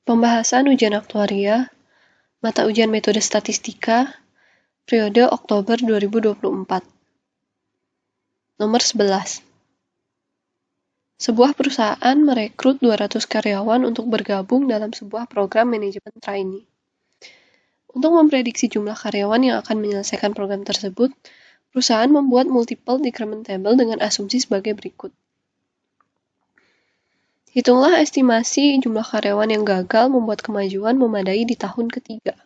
Pembahasan ujian aktuaria, mata ujian metode statistika, periode Oktober 2024. Nomor 11. Sebuah perusahaan merekrut 200 karyawan untuk bergabung dalam sebuah program manajemen trainee. Untuk memprediksi jumlah karyawan yang akan menyelesaikan program tersebut, perusahaan membuat multiple decrement table dengan asumsi sebagai berikut. Hitunglah estimasi jumlah karyawan yang gagal membuat kemajuan memadai di tahun ketiga.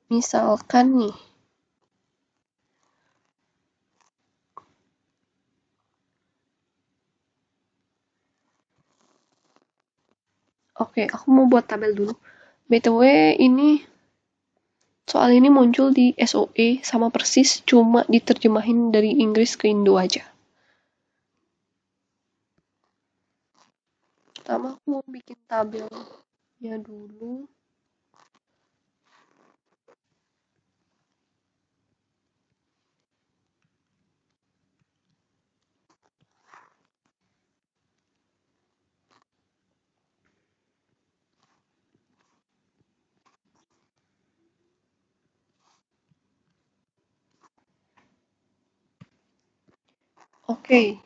Misalkan nih, oke, aku mau buat tabel dulu. BTW ini soal ini muncul di SOE sama persis, cuma diterjemahin dari Inggris ke Indo aja. Pertama aku mau bikin tabelnya dulu. Oke.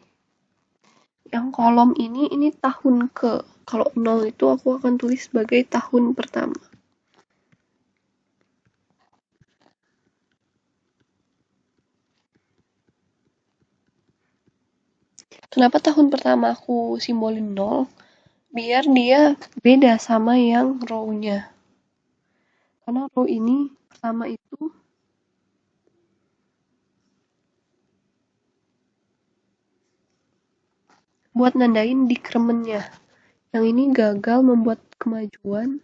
Yang kolom ini tahun ke. Kalau 0 itu aku akan tulis sebagai tahun pertama. Kenapa tahun pertama aku simbolin 0? Biar dia beda sama yang row-nya. Karena row ini pertama itu buat nandain decrement-nya. Yang ini gagal membuat kemajuan.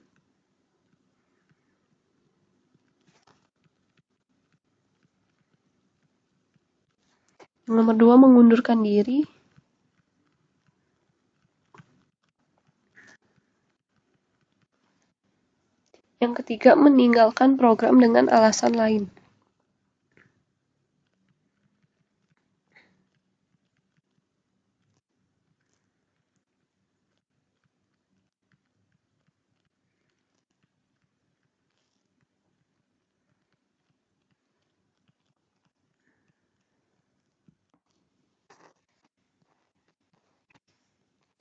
Nomor 2 mengundurkan diri. Yang ketiga meninggalkan program dengan alasan lain.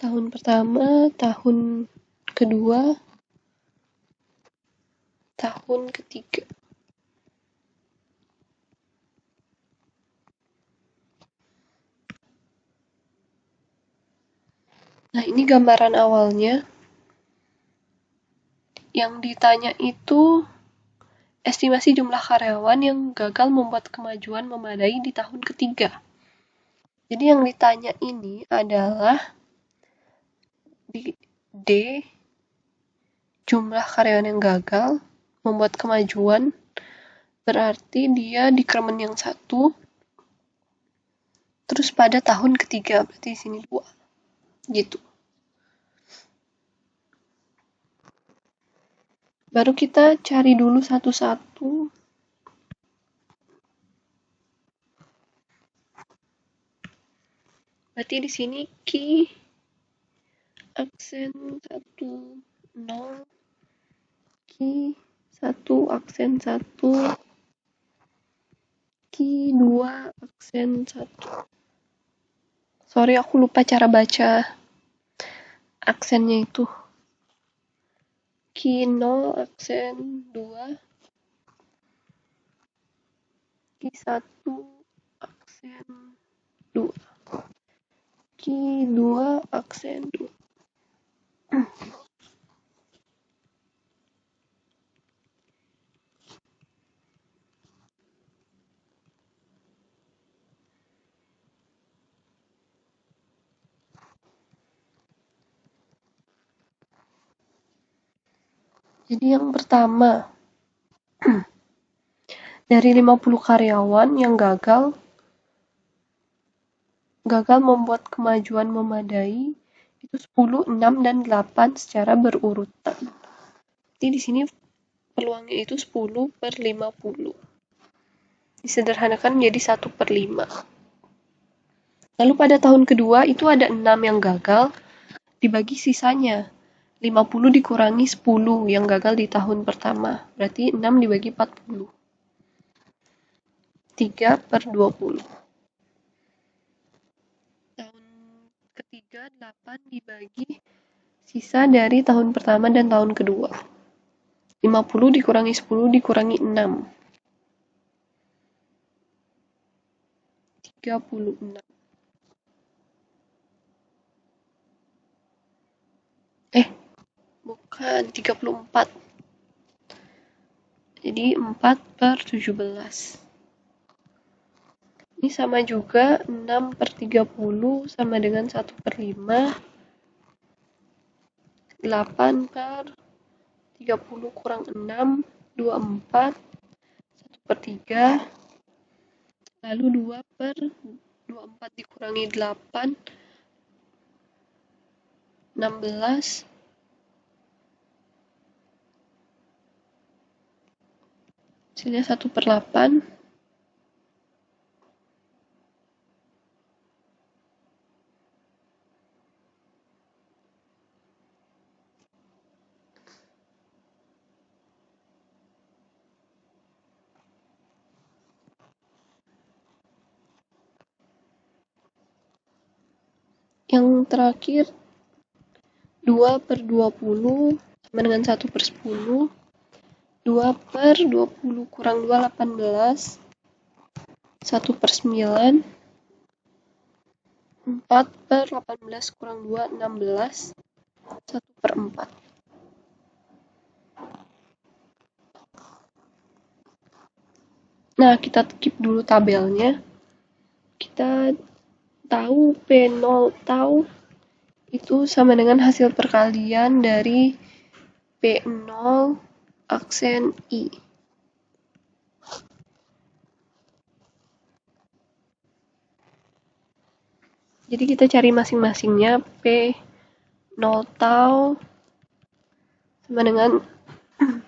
Tahun pertama, tahun kedua, tahun ketiga. Nah, ini gambaran awalnya. Yang ditanya itu estimasi jumlah karyawan yang gagal membuat kemajuan memadai di tahun ketiga. Jadi yang ditanya ini adalah D, jumlah karyawan yang gagal membuat kemajuan, berarti dia decrement yang 1, terus pada tahun ketiga, berarti di sini 2. Gitu. Baru kita cari dulu satu-satu. Berarti di sini key aksen 1 0, key 1 aksen 1, key 2 aksen 1. Sorry, aku lupa cara baca aksennya itu. Key 0 aksen 2, key 1 aksen 2, key 2 aksen 2. Jadi yang pertama, dari 50 karyawan yang gagal membuat kemajuan memadai itu 10, 6, dan 8 secara berurutan. Jadi di sini peluangnya itu 10/50. disederhanakan menjadi 1/5. Lalu pada tahun kedua itu ada 6 yang gagal, dibagi sisanya. 50 dikurangi 10 yang gagal di tahun pertama. Berarti 6 dibagi 40. 3/20. Tahun ketiga 8 dibagi sisa dari tahun pertama dan tahun kedua. 50 dikurangi 10 dikurangi 6. 36. Bukan, 34. Jadi 4/17. Ini sama juga, 6/30 sama dengan 1/5. 8/30 kurang 6, 24. 1/3. Lalu 2/24 dikurangi 8, 16. Hasilnya 1/8. Yang terakhir 2/20 sama dengan 1/10. 2/20 kurang 2, 18. 1/9. 4/18 kurang 2, 16. 1/4. Nah, kita keep dulu tabelnya. Kita tahu P0 tau itu sama dengan hasil perkalian dari P0 aksen I. Jadi kita cari masing-masingnya. P0 tau sama dengan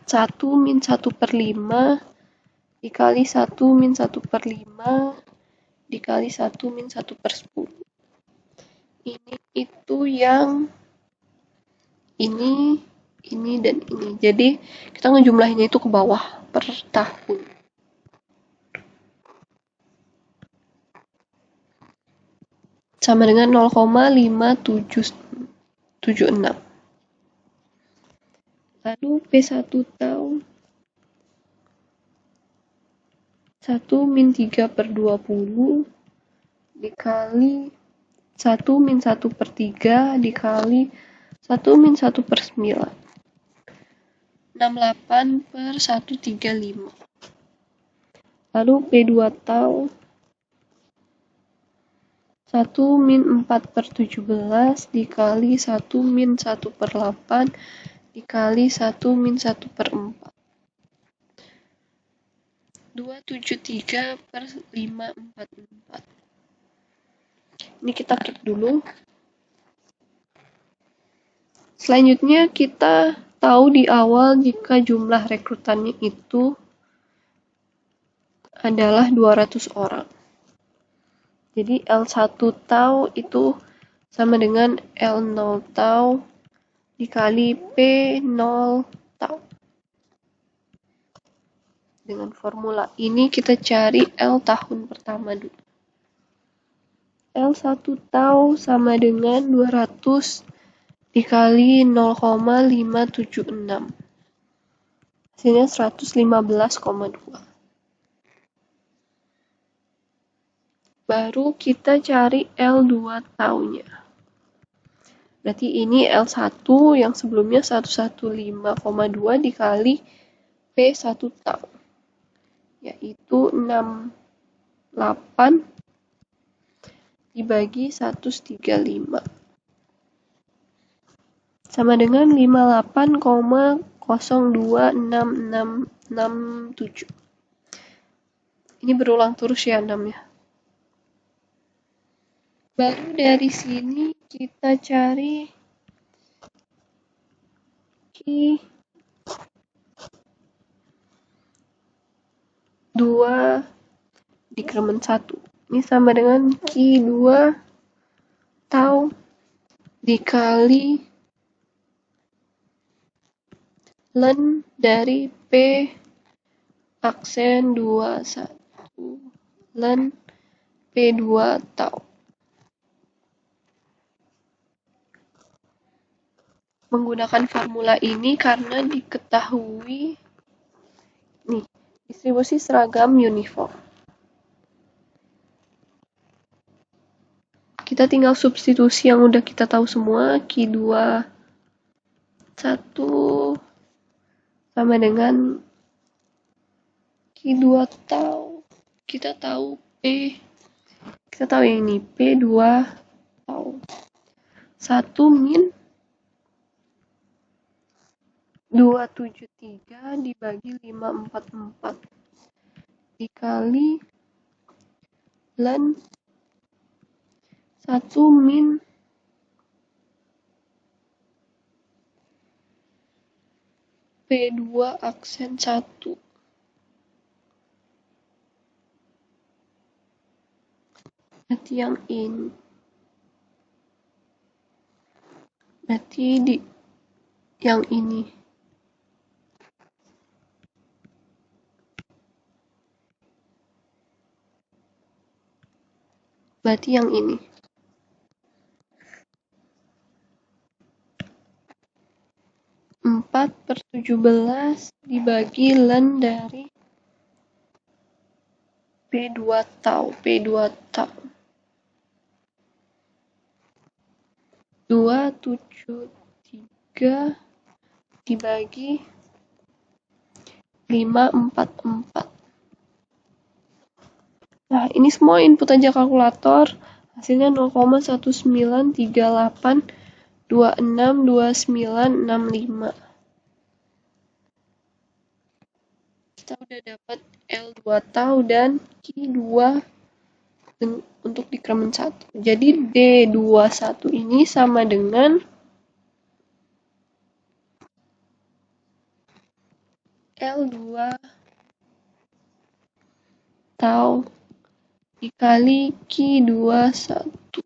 1 min 1/5 dikali 1 min 1/5 dikali 1 min 1/10. Ini itu yang ini, dan ini. Jadi kita ngejumlahinnya itu ke bawah per tahun. Sama dengan 0,5776. Lalu P1 tau 1 min 3/20 dikali 1 min 1/3 dikali 1 min 1/9. 68/135. Lalu P2 tau 1 min 4/17 dikali 1 min 1/8 dikali 1 min 1/4. 273/544. Ini kita keep dulu. Selanjutnya kita tahu di awal jika jumlah rekrutannya itu adalah 200 orang. Jadi L1 tau itu sama dengan L0 tau dikali P0 tau. Dengan formula ini kita cari L tahun pertama dulu. L1 tau sama dengan 200 dikali 0,576. Hasilnya 115,2. Baru kita cari L2 taunya. Berarti ini L1 yang sebelumnya 115,2 dikali P1 tau. Yaitu 68 dibagi 135. Sama dengan 58,026667. Ini berulang terus ya 6 ya. Baru dari sini kita cari Q2 dikremen 1. Ini sama dengan Q2 tau dikali len dari P aksen 21 len P2 tau. Menggunakan formula ini karena diketahui nih, distribusi seragam uniform. Kita tinggal substitusi yang udah kita tahu semua. Q2 1 sama dengan Q2 tau. Kita tahu P. Kita tahu yang ini P2 tau. 1 min 273 dibagi 544 dikali len 1 min P2 aksen 1. Berarti yang ini. Berarti yang ini. Berarti yang ini. 4/17 dibagi len dari P2 tau. P2 tau. 273 dibagi 544. Nah, ini semua input aja kalkulator. Hasilnya 0,1938262965. Kita udah dapat L2 tau dan Q2 untuk dikremen 1. Jadi D21 ini sama dengan L2 tau dikali Q21.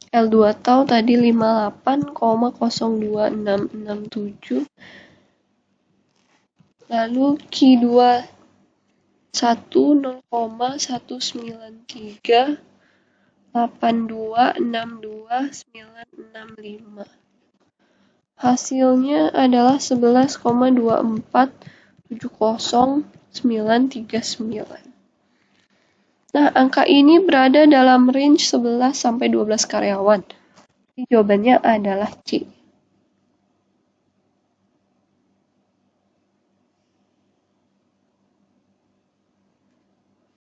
L2 tau tadi 58,02667. Lalu Q2 0,193965. Hasilnya adalah 11,2470939. Nah, angka ini berada dalam range 11 sampai 12 karyawan. Jadi jawabannya adalah C.